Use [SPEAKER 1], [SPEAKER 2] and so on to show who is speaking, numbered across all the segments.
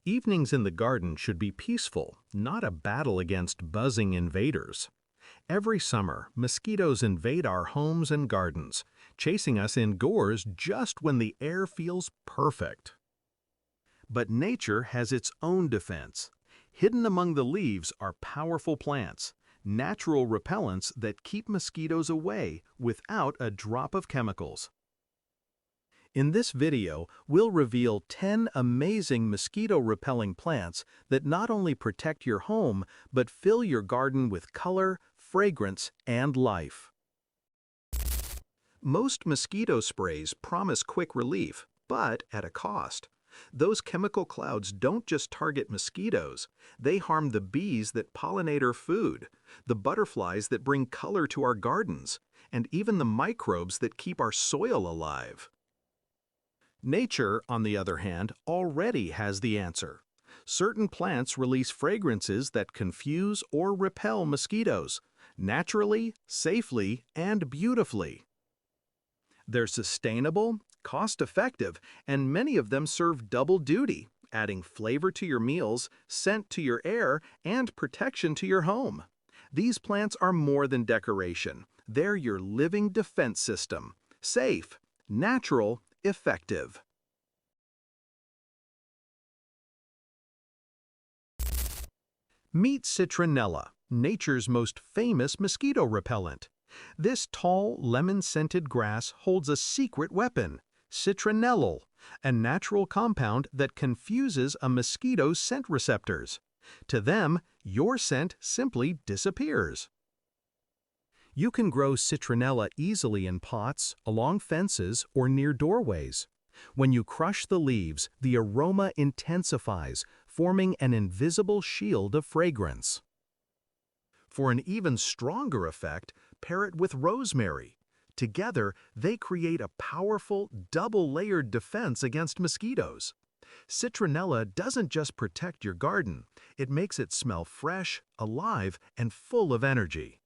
[SPEAKER 1] Evenings in the garden should be peaceful, not a battle against buzzing invaders. Every summer, mosquitoes invade our homes and gardens, chasing us indoors just when the air feels perfect. But nature has its own defense. Hidden among the leaves are powerful plants, natural repellents that keep mosquitoes away without a drop of chemicals. In this video, we'll reveal 10 amazing mosquito-repelling plants that not only protect your home, but fill your garden with color, fragrance, and life. Most mosquito sprays promise quick relief, but at a cost. Those chemical clouds don't just target mosquitoes, they harm the bees that pollinate our food, the butterflies that bring color to our gardens, and even the microbes that keep our soil alive. Nature, on the other hand, already has the answer. Certain plants release fragrances that confuse or repel mosquitoes, naturally, safely, and beautifully. They're sustainable, cost-effective, and many of them serve double duty, adding flavor to your meals, scent to your air, and protection to your home. These plants are more than decoration. They're your living defense system. Safe, natural, effective. Meet citronella, nature's most famous mosquito repellent. This tall, lemon-scented grass holds a secret weapon, citronellal, a natural compound that confuses a mosquito's scent receptors. To them, your scent simply disappears. You can grow citronella easily in pots, along fences, or near doorways. When you crush the leaves, the aroma intensifies, forming an invisible shield of fragrance. For an even stronger effect, pair it with rosemary. Together, they create a powerful, double-layered defense against mosquitoes. Citronella doesn't just protect your garden, it makes it smell fresh, alive, and full of energy.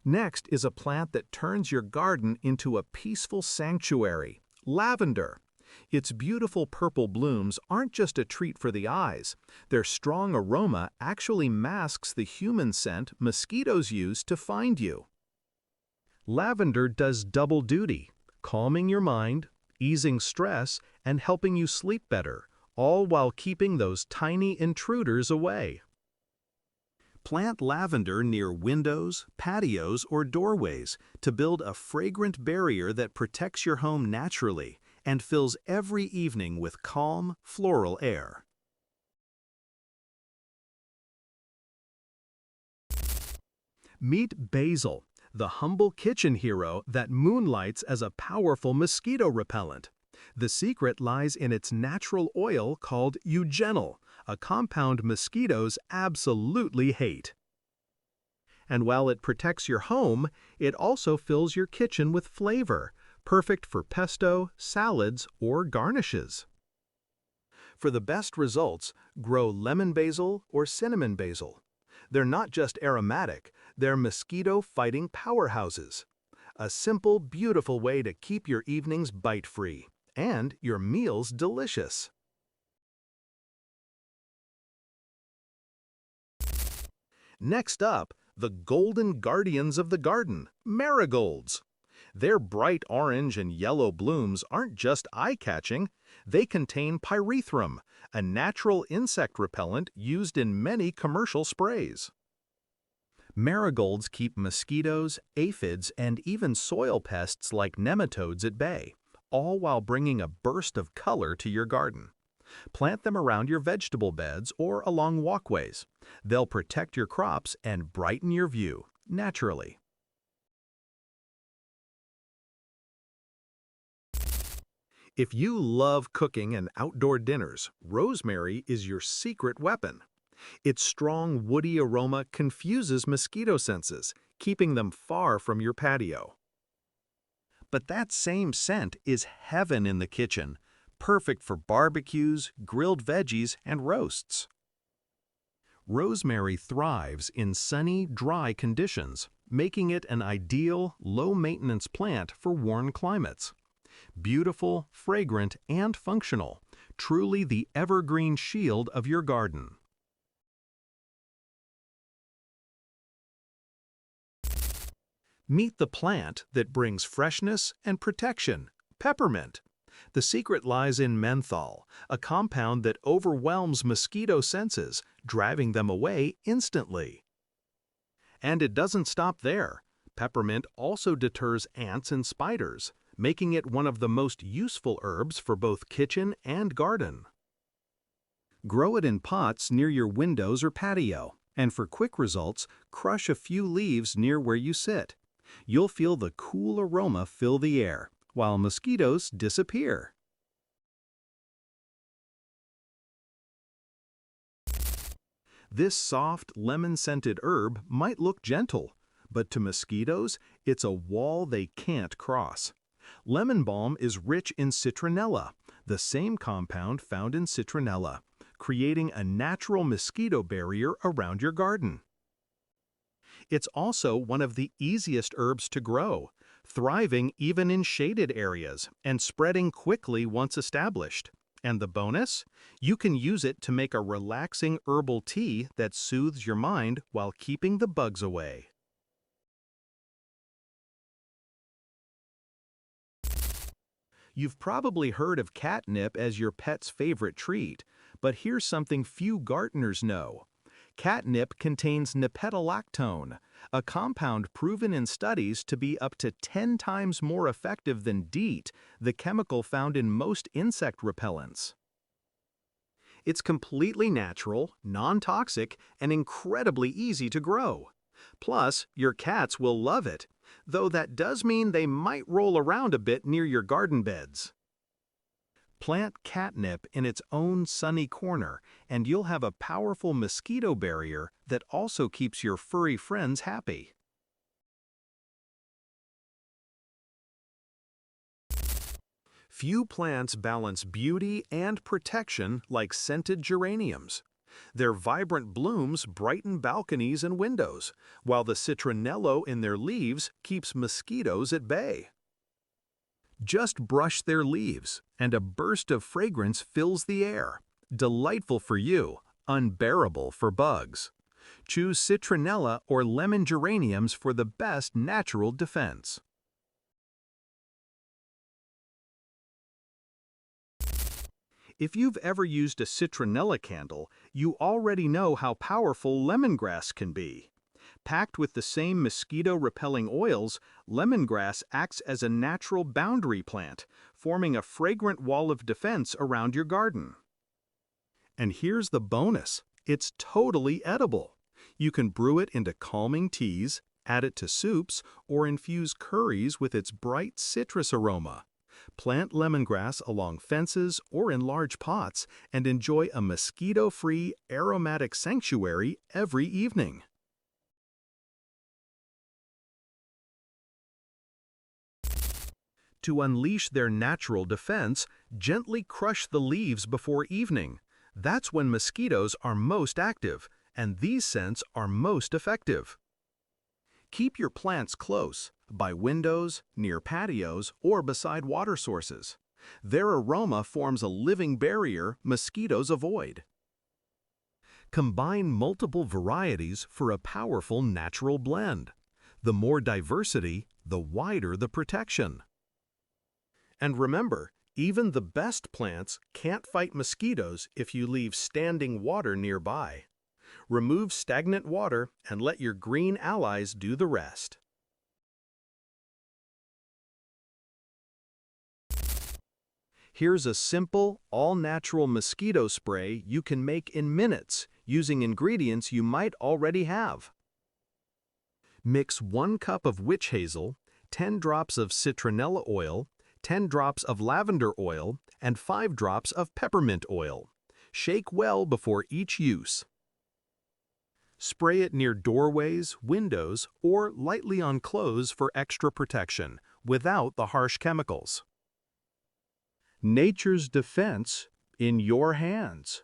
[SPEAKER 1] Next is a plant that turns your garden into a peaceful sanctuary, lavender. Its beautiful purple blooms aren't just a treat for the eyes. Their strong aroma actually masks the human scent mosquitoes use to find you. Lavender does double duty, calming your mind, easing stress, and helping you sleep better, all while keeping those tiny intruders away. Plant lavender near windows, patios, or doorways to build a fragrant barrier that protects your home naturally and fills every evening with calm, floral air. Meet basil, the humble kitchen hero that moonlights as a powerful mosquito repellent. The secret lies in its natural oil called eugenol, a compound mosquitoes absolutely hate. And while it protects your home, it also fills your kitchen with flavor, perfect for pesto, salads, or garnishes. For the best results, grow lemon basil or cinnamon basil. They're not just aromatic, they're mosquito-fighting powerhouses. A simple, beautiful way to keep your evenings bite-free and your meals delicious. Next up, the golden guardians of the garden, marigolds. Their bright orange and yellow blooms aren't just eye-catching, they contain pyrethrum, a natural insect repellent used in many commercial sprays. Marigolds keep mosquitoes, aphids, and even soil pests like nematodes at bay, all while bringing a burst of color to your garden. Plant them around your vegetable beds or along walkways. They'll protect your crops and brighten your view, naturally. If you love cooking and outdoor dinners, rosemary is your secret weapon. Its strong, woody aroma confuses mosquito senses, keeping them far from your patio. But that same scent is heaven in the kitchen, perfect for barbecues, grilled veggies, and roasts. Rosemary thrives in sunny, dry conditions, making it an ideal, low-maintenance plant for warm climates. Beautiful, fragrant, and functional. Truly the evergreen shield of your garden. Meet the plant that brings freshness and protection, peppermint. The secret lies in menthol, a compound that overwhelms mosquito senses, driving them away instantly. And it doesn't stop there. Peppermint also deters ants and spiders, making it one of the most useful herbs for both kitchen and garden. Grow it in pots near your windows or patio, and for quick results, crush a few leaves near where you sit. You'll feel the cool aroma fill the air, while mosquitoes disappear. This soft, lemon-scented herb might look gentle, but to mosquitoes, it's a wall they can't cross. Lemon balm is rich in citronella, the same compound found in citronella, creating a natural mosquito barrier around your garden. It's also one of the easiest herbs to grow, thriving even in shaded areas and spreading quickly once established. And the bonus? You can use it to make a relaxing herbal tea that soothes your mind while keeping the bugs away. You've probably heard of catnip as your pet's favorite treat, but here's something few gardeners know. Catnip contains nipetolactone, a compound proven in studies to be up to 10 times more effective than DEET, the chemical found in most insect repellents. It's completely natural, non-toxic, and incredibly easy to grow. Plus, your cats will love it, though that does mean they might roll around a bit near your garden beds. Plant catnip in its own sunny corner, and you'll have a powerful mosquito barrier that also keeps your furry friends happy. Few plants balance beauty and protection like scented geraniums. Their vibrant blooms brighten balconies and windows, while the citronella in their leaves keeps mosquitoes at bay. Just brush their leaves, and a burst of fragrance fills the air. Delightful for you, unbearable for bugs. Choose citronella or lemon geraniums for the best natural defense. If you've ever used a citronella candle, you already know how powerful lemongrass can be. Packed with the same mosquito-repelling oils, lemongrass acts as a natural boundary plant, forming a fragrant wall of defense around your garden. And here's the bonus. It's totally edible. You can brew it into calming teas, add it to soups, or infuse curries with its bright citrus aroma. Plant lemongrass along fences or in large pots and enjoy a mosquito-free, aromatic sanctuary every evening. To unleash their natural defense, gently crush the leaves before evening. That's when mosquitoes are most active, and these scents are most effective. Keep your plants close, by windows, near patios, or beside water sources. Their aroma forms a living barrier mosquitoes avoid. Combine multiple varieties for a powerful natural blend. The more diversity, the wider the protection. And remember, even the best plants can't fight mosquitoes if you leave standing water nearby. Remove stagnant water and let your green allies do the rest. Here's a simple, all-natural mosquito spray you can make in minutes using ingredients you might already have. Mix 1 cup of witch hazel, 10 drops of citronella oil, 10 drops of lavender oil, and 5 drops of peppermint oil. Shake well before each use. Spray it near doorways, windows, or lightly on clothes for extra protection, without the harsh chemicals. Nature's defense in your hands.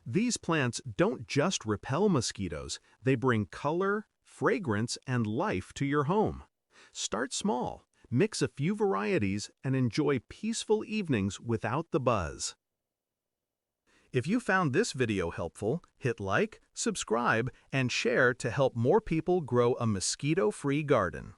[SPEAKER 1] These plants don't just repel mosquitoes, they bring color, fragrance, and life to your home. Start small. Mix a few varieties and enjoy peaceful evenings without the buzz. If you found this video helpful, hit like, subscribe, and share to help more people grow a mosquito-free garden.